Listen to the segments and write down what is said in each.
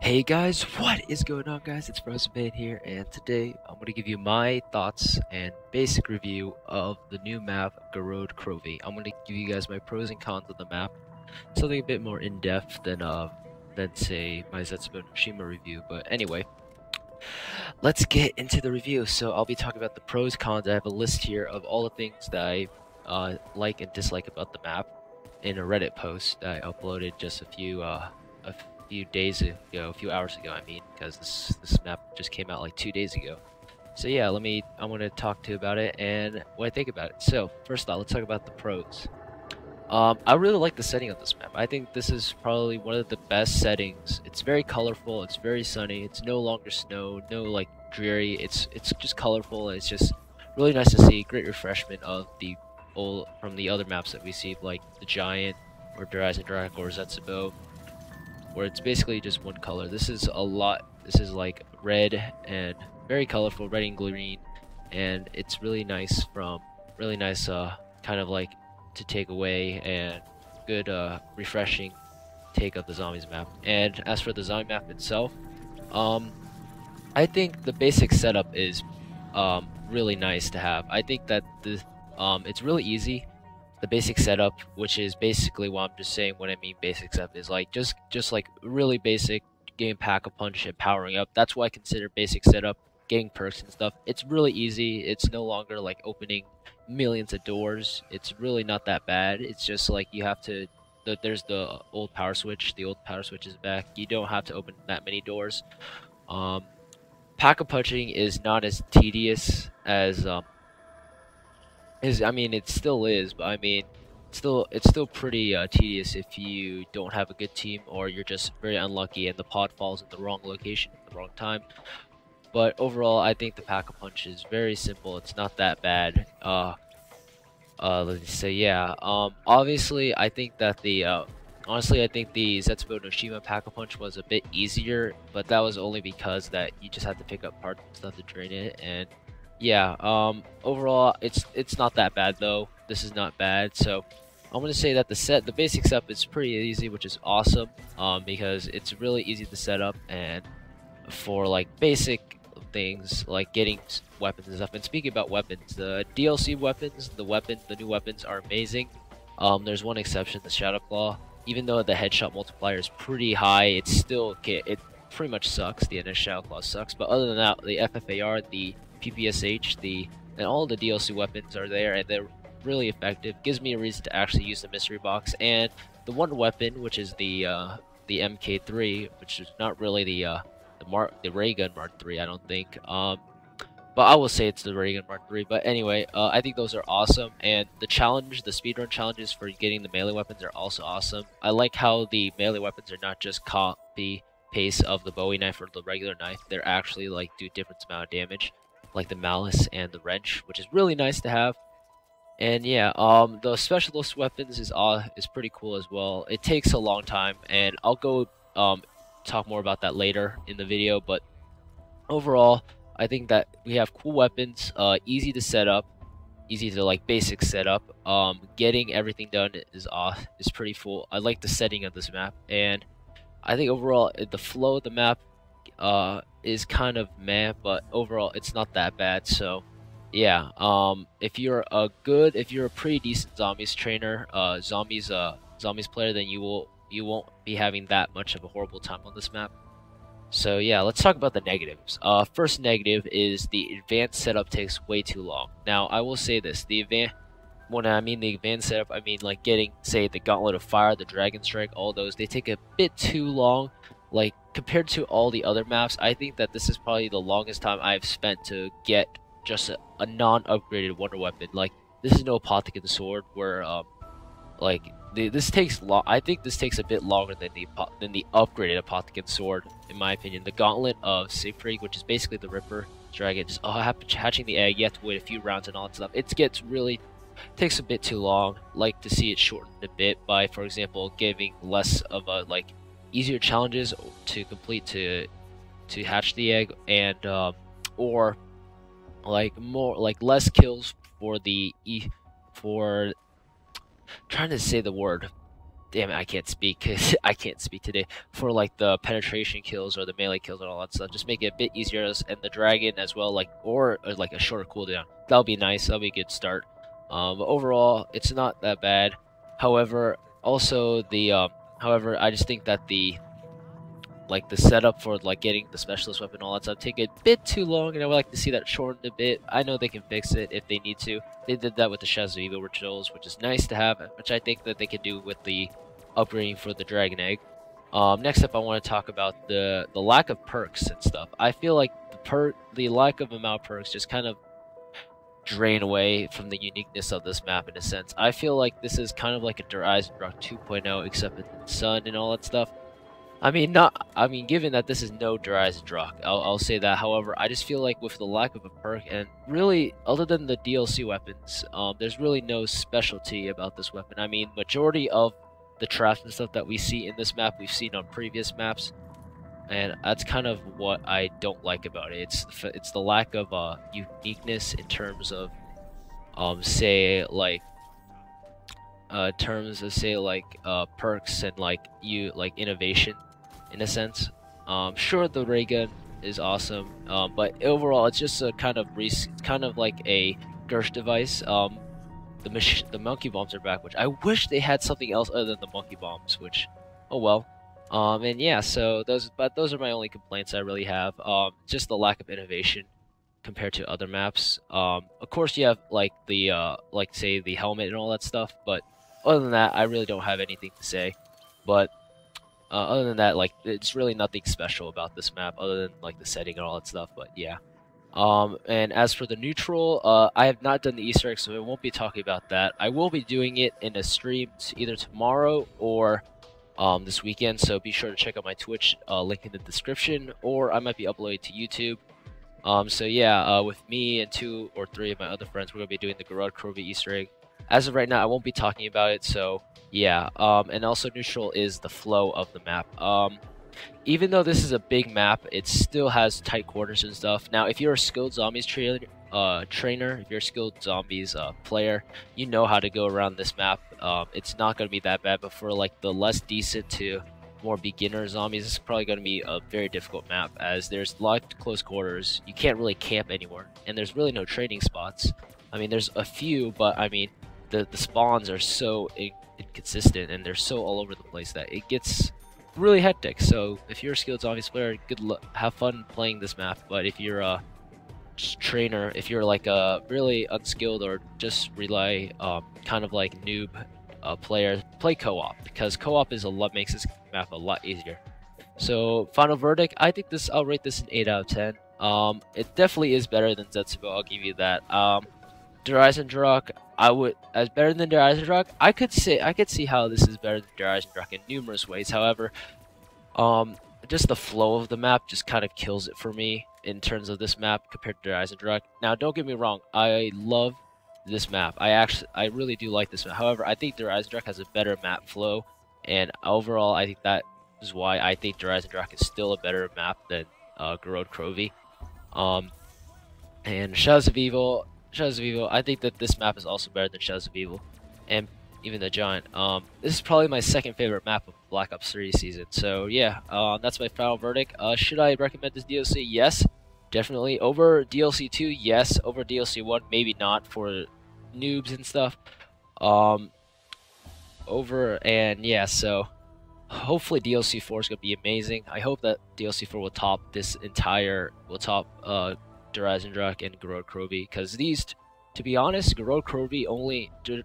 Hey guys, what is going on guys? It's Frozen here, and today I'm going to give you my thoughts and basic review of the new map, Gorod Krovi. I'm going to give you guys my pros and cons of the map, something a bit more in-depth than say my Zetsubo no Shima review, but anyway, let's get into the review. So I'll be talking about the pros, cons. I have a list here of all the things that I like and dislike about the map in a Reddit post that I uploaded just a few days ago, a few hours ago. I mean, because this map just came out like 2 days ago. So yeah, I'm gonna talk to you about it and what I think about it. So first off, let's talk about the pros. I really like the setting of this map. I think this is probably one of the best settings. It's very colorful. It's very sunny. It's no longer snow. No like dreary. It's just colorful. It's just really nice to see. Great refreshment of the old from the other maps that we see, like the Giant or Horizon Dragon or Zetsubo, where it's basically just one color. This is a lot. This is like red and very colorful, red and green, and it's really nice really nice kind of like to take away and good refreshing take of the zombies map. And as for the zombie map itself, um I think the basic setup is really nice to have. I think that it's really easy. The basic setup, which is basically what I'm just saying when I mean basic setup, is like just like really basic getting Pack-a-Punch and powering up. That's what I consider basic setup, getting perks and stuff. It's really easy. It's no longer like opening millions of doors. It's really not that bad. It's just like you have to there's the old power switch. The old power switch is back. You don't have to open that many doors. Um, Pack-a-Punching is not as tedious as I mean, it still is, but I mean, it's still pretty tedious if you don't have a good team or you're just very unlucky and the pod falls in the wrong location at the wrong time. But overall, I think the Pack-a-Punch is very simple. It's not that bad. Let's say yeah. Obviously, I think that the honestly, I think the Zetsubo no Shima Pack-a-Punch was a bit easier, but that was only because that you just had to pick up parts and stuff to drain it. And yeah, overall, it's not that bad though. This is not bad. So I'm gonna say that the basic setup is pretty easy, which is awesome. Because it's really easy to set up and for like basic things like getting weapons and stuff. And speaking about weapons, the DLC weapons, the new weapons are amazing. There's one exception, the Shadow Claw. Even though the headshot multiplier is pretty high, it's still it pretty much sucks. The initial Shadow Claw sucks, but other than that, the FFAR, the PPSH, and all the DLC weapons are there, and they're really effective. Gives me a reason to actually use the mystery box. And the one weapon, which is the MK3, which is not really the ray gun Mark III, I don't think. But I will say it's the ray gun Mark III. But anyway, I think those are awesome. And the speedrun challenges for getting the melee weapons are also awesome. I like how the melee weapons are not just copy paste of the Bowie knife or the regular knife. They're actually like do different amount of damage, like the Malice and the Wrench, which is really nice to have. And yeah, the specialist weapons is pretty cool as well. It takes a long time, and I'll go talk more about that later in the video. But overall, I think that we have cool weapons, easy to set up, easy to like basic setup. Getting everything done is pretty full. I like the setting of this map, and I think overall the flow of the map is kind of meh, but overall it's not that bad. So yeah, if you're a pretty decent zombies trainer, zombies player, then you won't be having that much of a horrible time on this map. So yeah, let's talk about the negatives. First negative is the advanced setup takes way too long. Now I will say this: when I mean the advanced setup, I mean like getting, say, the Gauntlet of Fire, the Dragon Strike, all those. They take a bit too long. Like compared to all the other maps, I think that this is probably the longest time I've spent to get just a non-upgraded wonder weapon. Like this is no Apothicon sword where this takes long. I think this takes a bit longer than the upgraded Apothicon sword, in my opinion. The Gauntlet of Siegfried, which is basically the Ripper Dragon, just hatching the egg. You have to wait a few rounds and all that stuff. It takes a bit too long. Like to see it shortened a bit by, for example, giving less of a easier challenges to complete to hatch the egg, and or less kills for trying to say the word damn it, I can't speak. I can't speak today. For like the penetration kills or the melee kills and all that stuff, just make it a bit easier, and the dragon as well, like or like a shorter cooldown. That'll be nice. That'll be a good start. But overall, it's not that bad. However, also however, I just think that the setup for like getting the specialist weapon and all that stuff take a bit too long, and I would like to see that shortened a bit. I know they can fix it if they need to. They did that with the Shadows of Evil rituals, which is nice to have, which I think that they could do with the upgrading for the Dragon Egg. Next up, I want to talk about the lack of perks and stuff. I feel like the lack of amount of perks just kind of drain away from the uniqueness of this map in a sense. I feel like this is kind of like a Rise and Rock 2.0, except with the sun and all that stuff. I mean, given that this is no Rise and Rock, I'll say that. However, I just feel like with the lack of a perk, and really, other than the DLC weapons, there's really no specialty about this weapon. I mean, majority of the traps and stuff that we see in this map, we've seen on previous maps, and that's kind of what I don't like about it. It's the lack of uniqueness in terms of, say like. Terms of perks and like innovation in a sense. Sure, the ray gun is awesome, but overall it's just a kind of like a Gersh device. The monkey bombs are back, which I wish they had something else other than the monkey bombs, which, oh well. And yeah, so those are my only complaints I really have. Just the lack of innovation compared to other maps. Of course you have like say the helmet and all that stuff, but other than that, I really don't have anything to say. But other than that, like, it's really nothing special about this map other than like the setting and all that stuff. But yeah. And as for the neutral, I have not done the Easter egg, so I won't be talking about that. I will be doing it in a stream either tomorrow or this weekend. So be sure to check out my Twitch link in the description, or I might be uploading to YouTube. So yeah, with me and 2 or 3 of my other friends, we're gonna be doing the Gorod Krovi Easter egg. As of right now, I won't be talking about it, so yeah. And also neutral is the flow of the map. Even though this is a big map, it still has tight quarters and stuff. Now, if you're a skilled zombies trainer, if you're a skilled zombies player, you know how to go around this map. It's not gonna be that bad, but for like the less decent to more beginner zombies, this is probably going to be a very difficult map, as there's a lot of close quarters. You can't really camp anywhere, and there's really no trading spots. I mean, there's a few, but I mean, the spawns are so inconsistent, and they're so all over the place that it gets really hectic. So if you're a skilled zombies player, good luck, have fun playing this map. But if you're a trainer, if you're like a really unskilled or just rely kind of like noob player, play co-op, because co-op makes this map a lot easier. So final verdict, I think I'll rate this an 8 out of 10. It definitely is better than Zetsubo, I'll give you that. Rise and Rock, as better than Rise and Rock, I could see how this is better than Rise and Rock in numerous ways. However, just the flow of the map just kind of kills it for me in terms of this map compared to Rise and Rock. Now, don't get me wrong, I love this map. I really do like this map. However, I think the Rise and Rock has a better map flow, and overall, I think that is why I think the Rise and Rock is still a better map than Gorod Krovi. And Shadows of Evil, I think that this map is also better than Shadows of Evil, and even the Giant. This is probably my second favorite map of Black Ops 3 season. So yeah, that's my final verdict. Should I recommend this DLC? Yes. Definitely. Over DLC 2, yes. Over DLC 1, maybe not, for noobs and stuff. And yeah, so hopefully DLC 4 is going to be amazing. I hope that DLC 4 will top Rise and Rock and Gorod Krovi, because these, to be honest, Gorod Krovi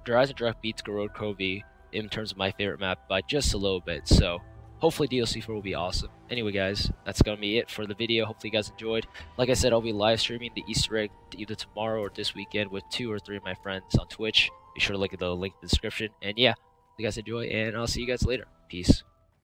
Rise and Rock beats Gorod Krovi in terms of my favorite map by just a little bit. So hopefully DLC 4 will be awesome. Anyway, guys, that's going to be it for the video. Hopefully you guys enjoyed. Like I said, I'll be live streaming the Easter egg either tomorrow or this weekend with 2 or 3 of my friends on Twitch. Be sure to look at the link in the description. And yeah, you guys enjoy, and I'll see you guys later. Peace.